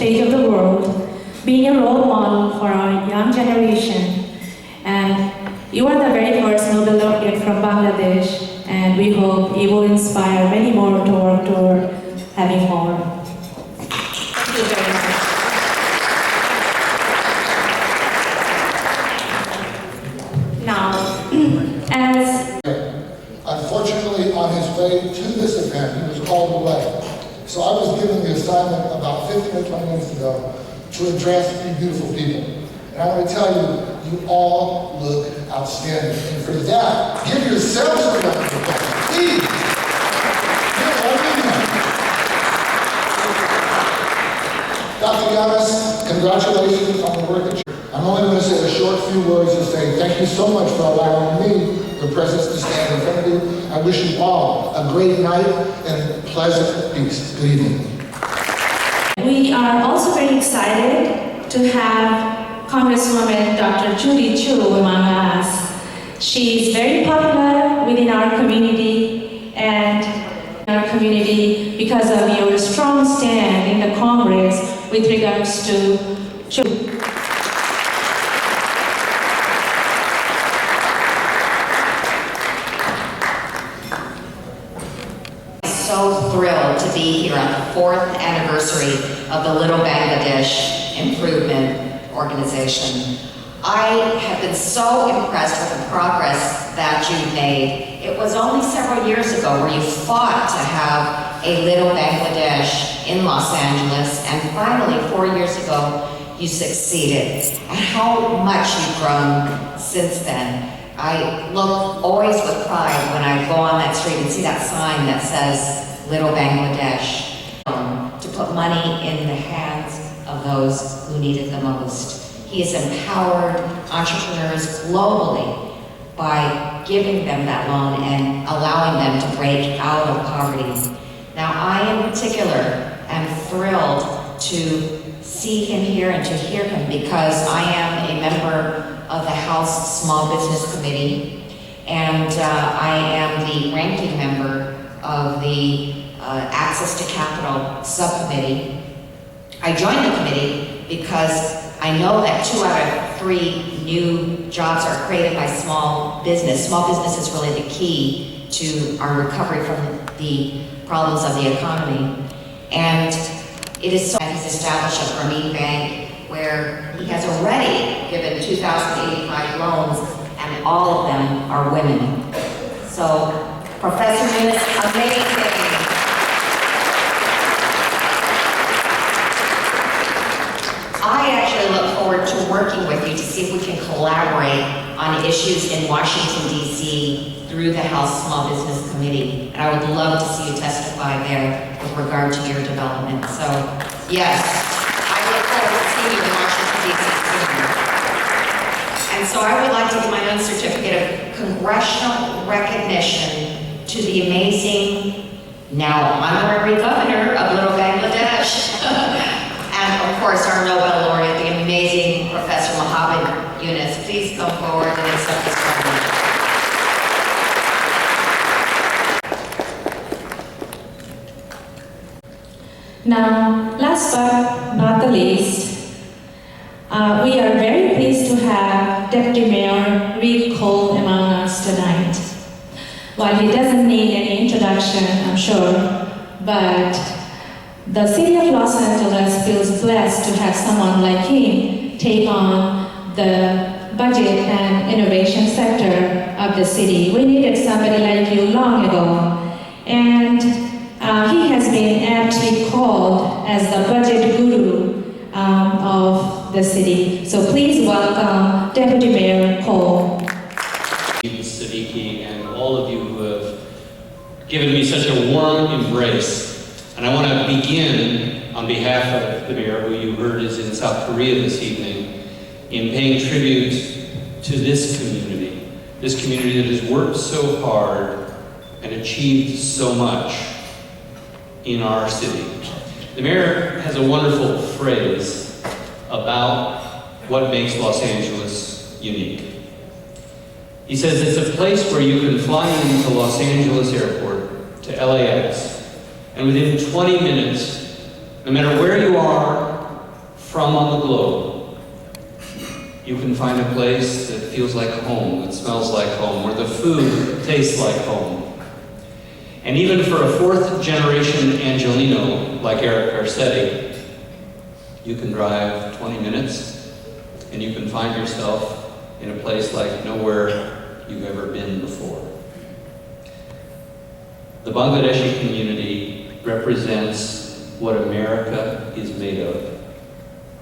stage of the world, being a role model for our young generation. And you are the very first Nobel laureate from Bangladesh, and we hope you will inspire many more to work toward having more. Thank you very much. Unfortunately, on his way to this event, he was called away. So I was given the assignment about 15 or 20 minutes ago to address you beautiful people. And I want to tell you, you all look outstanding. And for that, give yourselves a round of applause. Please. Dr. Yunus, congratulations on the work that you're doing. I'm only going to say a short few words and say thank you so much for allowing me the presence to stand in front of you. I wish you all a great night and pleasant peace. Good evening. We are also very excited to have Congresswoman Dr. Judy Chu among us. She is very popular within our community because of your strong stand in the Congress with regards to children. So thrilled to be here on the 4th anniversary of the Little Bangladesh Improvement Organization. I have been so impressed with the progress that you've made. It was only several years ago where you fought to have a Little Bangladesh in Los Angeles, and finally 4 years ago you succeeded. And how much you've grown since then. I look always with pride when I go on that street and see that sign that says Little Bangladesh, to put money in the hands of those who need it the most. He has empowered entrepreneurs globally by giving them that loan and allowing them to break out of poverty. Now, I in particular am thrilled to see him here and to hear him because I am a member of the House Small Business Committee, and I am the ranking member of the Access to Capital Subcommittee. I joined the committee because I know that 2 out of 3 new jobs are created by small business. Small business is really the key to our recovery from the problems of the economy. And it is so that he's established a Grameen Bank where he has already given 2,085 loans, and all of them are women. So, Professor Yunus, amazing. I actually look forward to working with you to see if we can collaborate on issues in Washington, D.C. through the House Small Business Committee. And I would love to see you testify there with regard to your development. So, yes, I look forward to seeing you in Washington, D.C. soon. And so I would like to give my own certificate of congressional recognition to the amazing, now honorary governor of Little Bangladesh. And of course, our Nobel laureate, the amazing Professor Yunus. Please come forward and accept this award. Now, last but not the least, we are very pleased to have Deputy Mayor Reed Cole among us tonight. While he doesn't need any introduction, I'm sure, but the city of Los Angeles feels blessed to have someone like him take on the budget and innovation sector of the city. We needed somebody like you long ago, and he has been aptly called as the budget guru of the city. So please welcome Deputy Mayor Cole. Siddiqui and all of you who have given me such a warm embrace. And I want to begin on behalf of the mayor, who you heard is in South Korea this evening, in paying tribute to this community that has worked so hard and achieved so much in our city. The mayor has a wonderful phrase about what makes Los Angeles unique. He says it's a place where you can fly into Los Angeles Airport to LAX, and within 20 minutes, no matter where you are from on the globe, you can find a place that feels like home, that smells like home, where the food tastes like home. And even for a fourth-generation Angelino like Eric Garcetti, you can drive 20 minutes and you can find yourself in a place like nowhere you've ever been before. The Bangladeshi community represents what America is made of.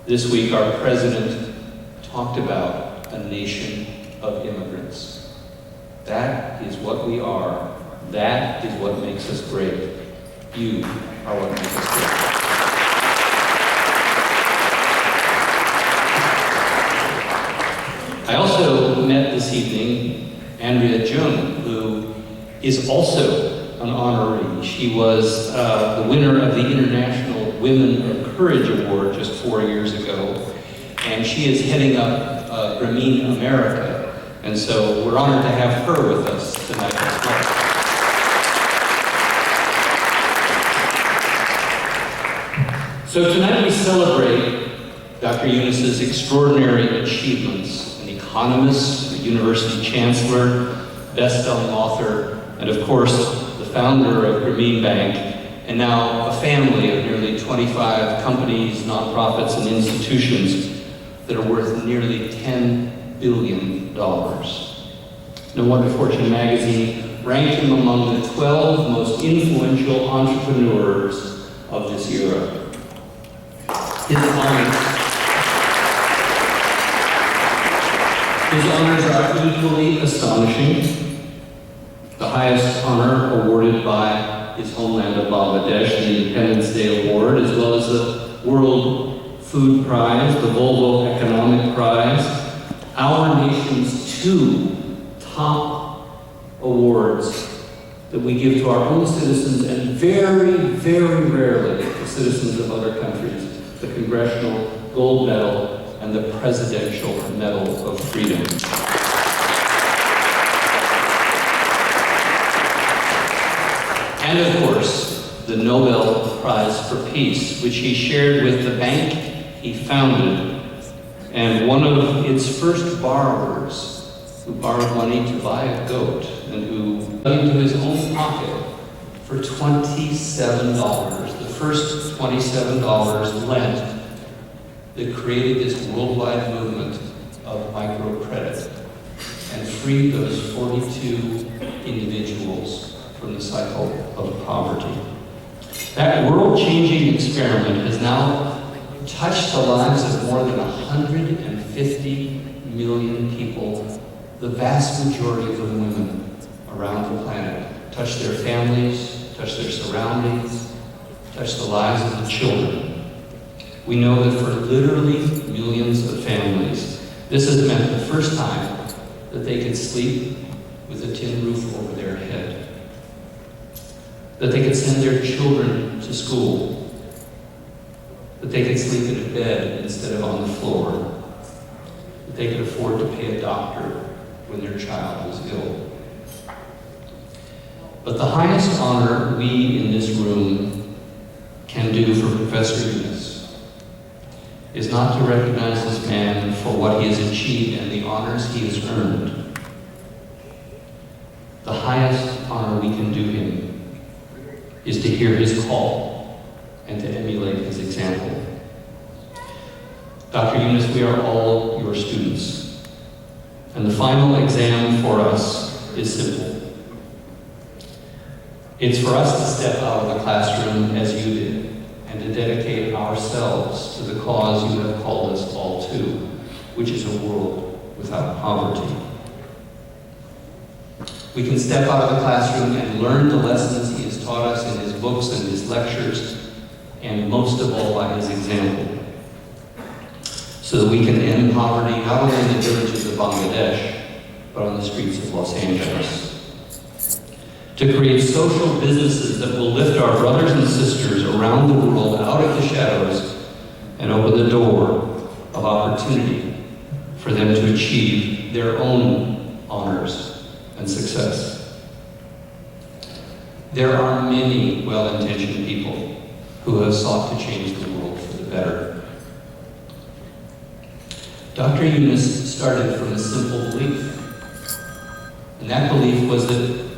This week, our president talked about a nation of immigrants. That is what we are. That is what makes us great. You are what makes us great. I also met this evening Andrea Jung, who is also an honoree. She was the winner of the International Women of Courage Award just 4 years ago, and she is heading up Grameen America, and so we're honored to have her with us tonight as well. So tonight we celebrate Dr. Yunus's extraordinary achievements, an economist, a university chancellor, best-selling author, and of course, the founder of Grameen Bank, and now a family of nearly 25 companies, nonprofits, and institutions that are worth nearly $10 billion. No wonder Fortune magazine ranked him among the 12 most influential entrepreneurs of this era. His honors are equally astonishing. The highest honor awarded by his homeland of Bangladesh, the Independence Day Award, as well as the World Food Prize, the Volvo Economic Prize, our nation's 2 top awards that we give to our own citizens and very, very rarely to citizens of other countries, the Congressional Gold Medal and the Presidential Medal of Freedom. And of course, the Nobel Prize for Peace, which he shared with the bank he founded and one of its first borrowers who borrowed money to buy a goat and who put into his own pocket for $27, the first $27 lent that created this worldwide movement of microcredit and freed those 42 individuals from the cycle of poverty. That world-changing experiment has now touched the lives of more than 150 million people, the vast majority of them women around the planet. Touched their families, touched their surroundings, touched the lives of the children. We know that for literally millions of families, this has meant the first time that they could sleep with a tin roof over their head, that they could send their children to school, that they could sleep in a bed instead of on the floor, that they could afford to pay a doctor when their child was ill. But the highest honor we in this room can do for Professor Yunus is not to recognize this man for what he has achieved and the honors he has earned. The highest honor we can do him is to hear his call and to emulate his example. Dr. Yunus, we are all your students, and the final exam for us is simple. It's for us to step out of the classroom as you did, and to dedicate ourselves to the cause you have called us all to, which is a world without poverty. We can step out of the classroom and learn the lessons he has taught us in his books and his lectures, and most of all by his example, so that we can end poverty not only in the villages of Bangladesh, but on the streets of Los Angeles. To create social businesses that will lift our brothers and sisters around the world out of the shadows and open the door of opportunity for them to achieve their own honors and success. There are many well-intentioned people who have sought to change the world for the better. Dr. Yunus started from a simple belief. And that belief was that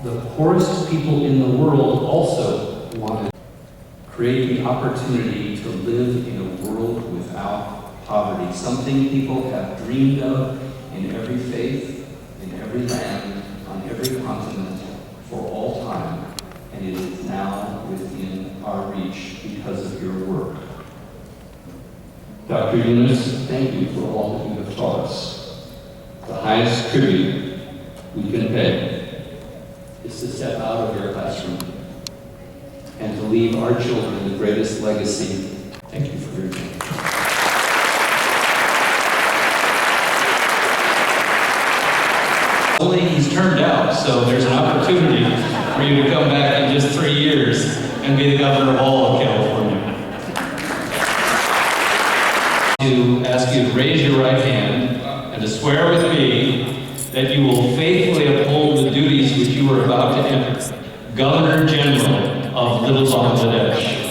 the poorest people in the world also wanted to create the opportunity to live in a world without poverty, something people have dreamed of in every faith, in every land, on every continent, for all time, and it is now within our reach because of your work. Dr. Yunus, thank you for all that you have taught us. The highest tribute we can pay is to step out of your classroom and to leave our children the greatest legacy. Thank you for your time. Only he's turned out, so there's an opportunity for you to come back in just 3 years and be the governor of all of California. To ask you to raise your right hand and to swear with me that you will faithfully uphold the duties which you are about to enter, Governor General of Little Bangladesh.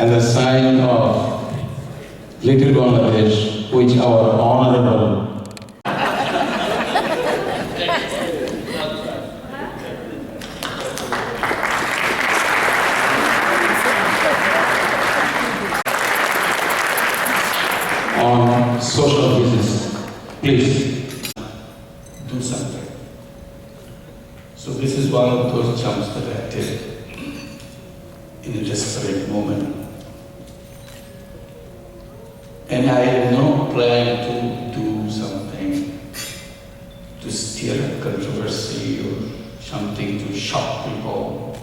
And the sign of Little Bangladesh, which our honorable on social business. Please do something. So this is one of those jumps that I did in a desperate moment. And I had no plan to do something to stir up controversy or something to shock people.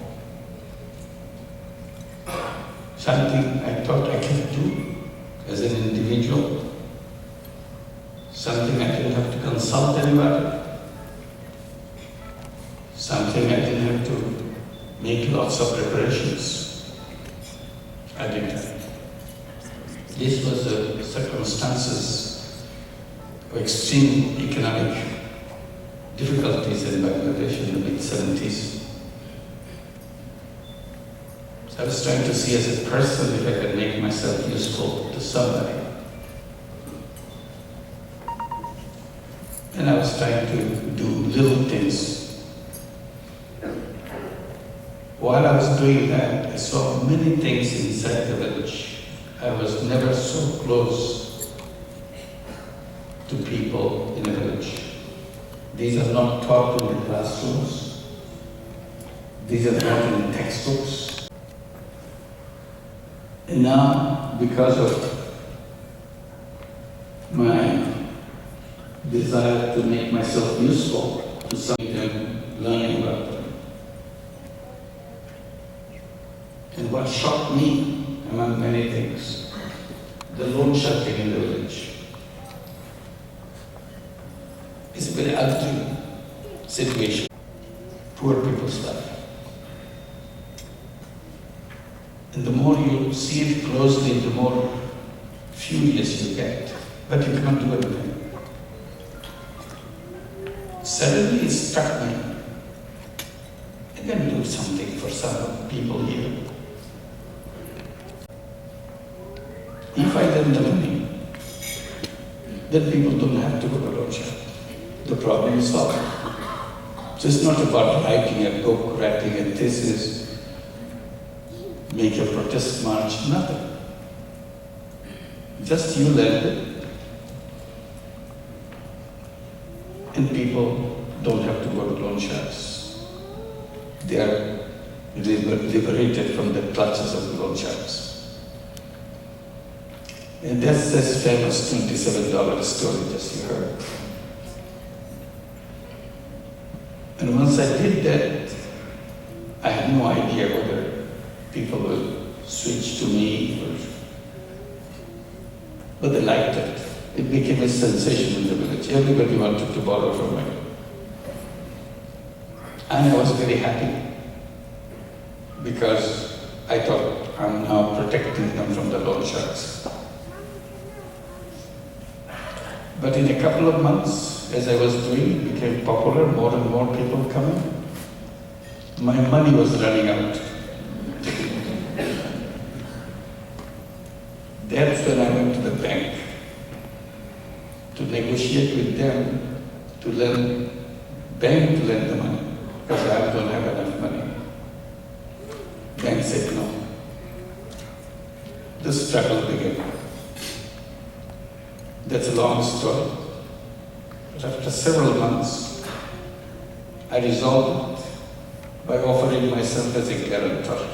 Something I thought I could do as an individual. Something I didn't have to consult anybody. Something I didn't have to make lots of preparations. I did that. This was the circumstances of extreme economic difficulties in Bangladesh in the mid-70s. So I was trying to see as a person if I could make myself useful to somebody. And I was trying to do little things. While I was doing that, I saw many things inside the village. I was never so close to people in a village. These are not taught in the classrooms. These are taught in textbooks. And now, because of my desire to make myself useful to something I'm learning about them. And what shocked me, among many things, the loan sharking in the village. It's a very ugly situation. Poor people's life. And the more you see it closely, the more furious you get. But you cannot do anything. Suddenly it struck me. I can do something for some people here. If I lend the money, then people don't have to go to loan shark. The problem is solved. So it's not about writing a book, writing a thesis, make a protest march, nothing. Just you lend it, and people don't have to go to loan sharks. They are liberated from the clutches of the loan sharks. And that's this famous $27 story that you heard. And once I did that, I had no idea whether people will switch to me but they liked it. It became a sensation in the village. Everybody wanted to borrow from me. And I was very happy because I thought I'm now protecting them from the loan sharks. But in a couple of months, as I was doing, it became popular, more and more people coming. My money was running out. That's when I went to the bank to negotiate with them to lend the money, because I don't have enough money. Bank said no. The struggle began. That's a long story. But after several months, I resolved it by offering myself as a guarantor.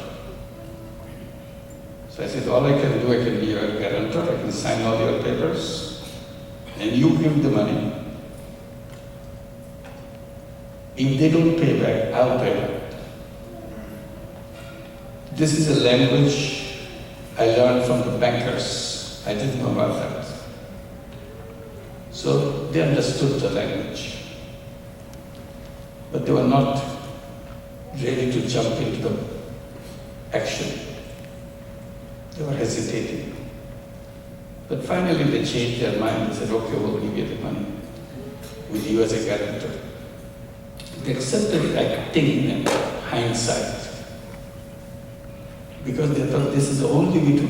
So I said, all I can do, I can be your guarantor, I can sign all your papers, and you give the money. If they don't pay back, I'll pay back. This is a language I learned from the bankers. I didn't know about that. So they understood the language, but they were not ready to jump into the action. They were hesitating. But finally they changed their mind. They said, okay, we'll give you the money with you as a guarantor. They accepted it, I think, in hindsight, because they thought this is the only way to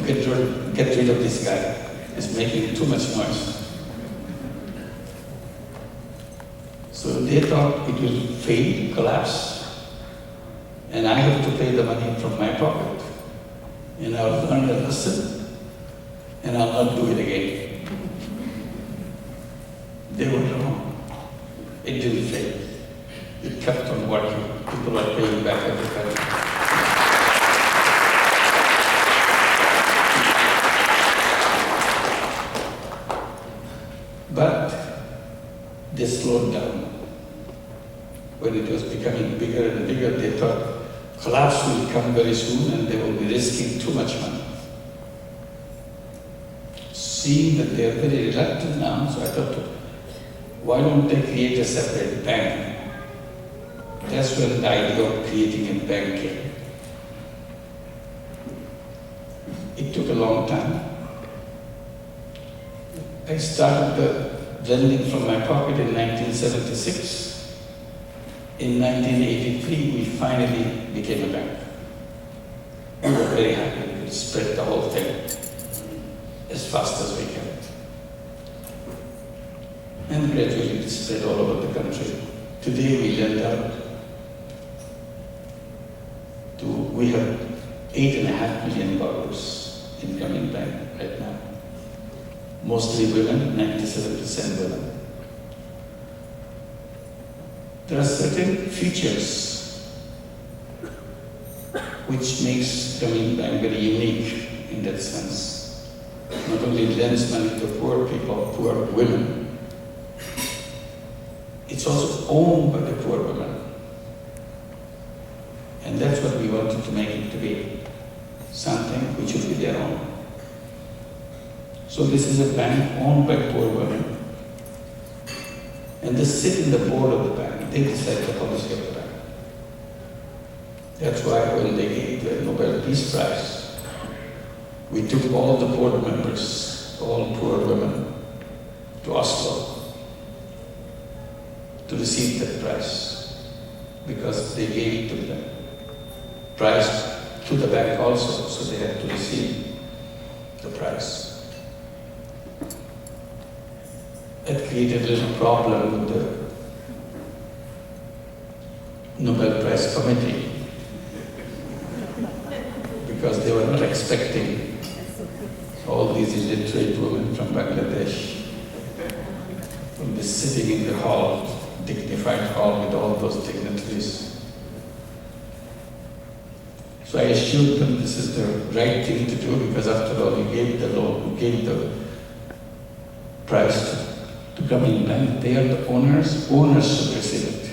get rid of this guy. He's making too much noise. So they thought it will fail, collapse, and I have to pay the money from my pocket. And I'll learn a lesson, and I'll not do it again. They were wrong. It didn't fail. It kept on working. People are paying back every country. But they slowed down. When it was becoming bigger and bigger, they thought collapse will come very soon and they will be risking too much money. Seeing that they are very reluctant now, so I thought, why don't they create a separate bank? That's when the idea of creating a bank came. It took a long time. I started the lending from my pocket in 1976. In 1983, we finally became a bank. We were very happy. We could spread the whole thing as fast as we can. And gradually it spread all over the country. Today we lend out to, we have 8.5 million borrowers in Grameen Bank right now. Mostly women, 97% women. There are certain features which makes Grameen Bank very unique in that sense. Not only lends money to poor people, poor women, it's also owned by the poor women. And that's what we wanted to make it to be, something which would be their own. So this is a bank owned by poor women. And they sit in the board of the bank. They decide the policy of the bank. That's why when they gave the Nobel Peace Prize, we took all the board members, all poor women, to Oslo to receive that prize, because they gave to the prize to the bank also, so they had to receive the prize. It created a little problem with the Nobel Prize Committee, because they were not expecting all these illiterate women from Bangladesh will be sitting in the hall, dignified hall with all those dignitaries. So I assured them this is the right thing to do, because after all, we gave the loan, we gave the prize to Grameen Bank. They are the owners should receive it,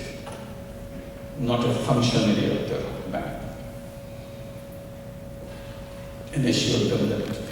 not a functionary of the bank. And assured them that